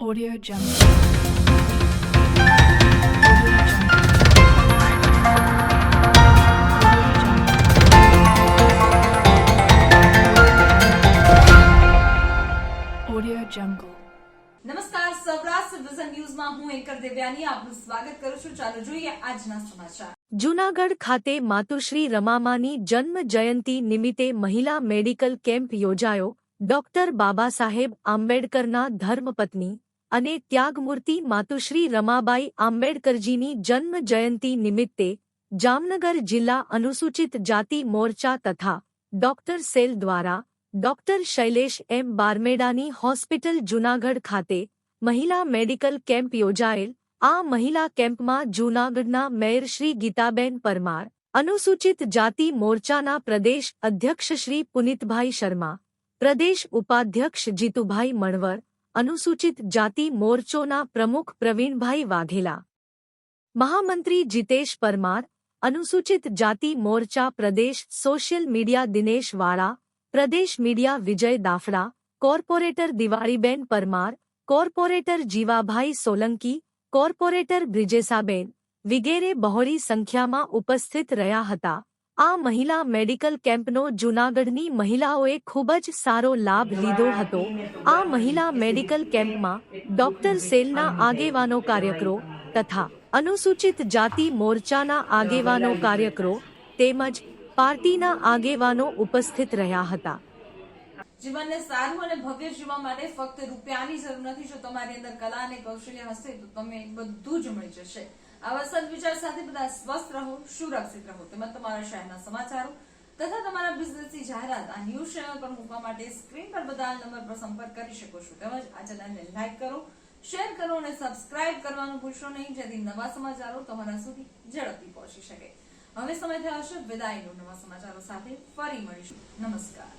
Audio Jungle. Audio Jungle. નમસ્કાર, Saurashtra vision ન્યૂઝમાં હું એન્કર દેવ્યાની આપનું સ્વાગત કરું છું. ચાલો જોઈએ આજના સમાચાર. જૂનાગઢ ખાતે માતુશ્રી રમામાની જન્મ જયંતિ નિમિત્તે મહિલા મેડિકલ કેમ્પ યોજાયો. ડોક્ટર બાબાસાહેબ આંબેડકરના ધર્મપત્ની અને ત્યાગમૂર્તિ માતુશ્રી રમાબાઈ આંબેડકરજીની જન્મ જયંતિ નિમિત્તે જામનગર જિલ્લા અનુસૂચિત જાતિ મોરચા તથા ડોક્ટર સેલ દ્વારા ડોક્ટર શૈલેષ એમ બારમેડાની હોસ્પિટલ જૂનાગઢ ખાતે મહિલા મેડિકલ કેમ્પ યોજાયેલ. આ મહિલા કેમ્પમાં જૂનાગઢના મેયર શ્રી ગીતાબેન પરમાર, અનુસૂચિત જાતિ મોરચાના પ્રદેશ અધ્યક્ષ શ્રી પુનિતભાઈ શર્મા, પ્રદેશ ઉપાધ્યક્ષ જીતુભાઈ મણવર, અનુસૂચિત જાતિ મોરચોના પ્રમુખ પ્રવીણભાઈ વાઘેલા, મહામંત્રી જીતેશ પરમાર, અનુસૂચિત જાતિ મોરચા પ્રદેશ સોશિયલ મીડિયા દિનેશ વાળા, પ્રદેશ media Vijay Dafda, corporator Diwaliben Parmar, corporator Jivabhai Solanki, corporator Brijesaben વિગેરે બહોળી સંખ્યામાં ઉપસ્થિત રહ્યા હતા. આ મહિલા મેડિકલ કેમ્પનો જૂનાગઢની મહિલાઓએ ખૂબ જ સારો લાભ લીધો હતો. આ મહિલા મેડિકલ કેમ્પમાં ડોક્ટર સેલના આગેવાનો કાર્યકરો તથા અનુસૂચિત જાતિ મોરચાના આગેવાનો કાર્યકરો તેમજ પાર્ટીના આગેવાનો ઉપસ્થિત રહ્યા હતા. જીવનને સારું અને ભવ્ય જીવવા માટે ફક્ત રૂપિયાની જરૂર નથી. જો તમારી અંદર કલા અને કૌશલ્ય હશે તો તમે બધું જ મળી જશે. આવા સદવિચાર સાથે બધા સ્વસ્થ રહો, સુરક્ષિત રહો. તેમજ તમારા શહેરના સમાચારો તથા તમારા બિઝનેસની જાહેરાત આ ન્યૂઝ ચેનલ પર મૂકવા માટે સ્ક્રીન પર બધા નંબર પર સંપર્ક કરી શકો છો. તેમજ આ ચેનલને લાઈક કરો, શેર કરો અને સબસ્ક્રાઇબ કરવાનું ભૂલશો નહીં, જેથી નવા સમાચારો તમારા સુધી ઝડપથી પહોંચી શકે. હવે સમય થયો છે વિદાયનો. નવા સમાચારો સાથે ફરી મળીશું. નમસ્કાર.